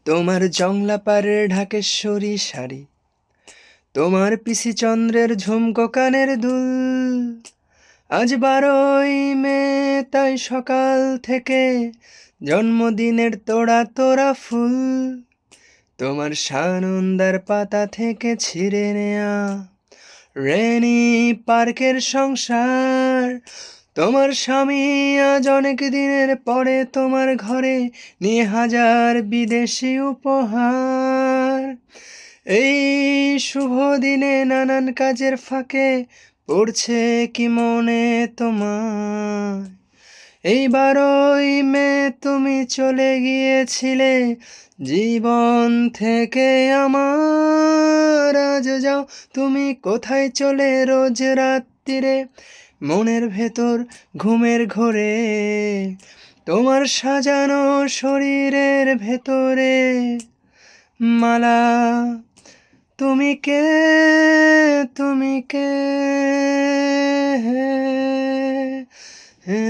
তোমার জংলা পাড়ের ঢাকেশ্বরী শাড়ি, তোমার পিসি চন্দ্রের ঝুমকো কানের দুল, আজ 12ই মে, তাই সকাল থেকে জন্মদিনের তোড়া তোড়া ফুল, তোমার সানন্দার পাতা থেকে ছিঁড়ে নেয়া রেনি পার্কের সংসার, তোমার স্বামী আজ অনেক দিনের পরে তোমার ঘরে নিয়ে হাজার বিদেশি উপহার। এই শুভ দিনে নানান কাজের ফাঁকে পড়ছে কি মনে তোমার? এই 12ই মে তুমি চলে গিয়েছিলে জীবন থেকে আমার। আজ যাও তুমি কোথায় চলে রোজ রাত্রিরে মনের ভেতর ঘুমের ঘোরে, তোমার সাজানো শরীরের ভেতরে মালা। তুমি কে, তুমি কে, হে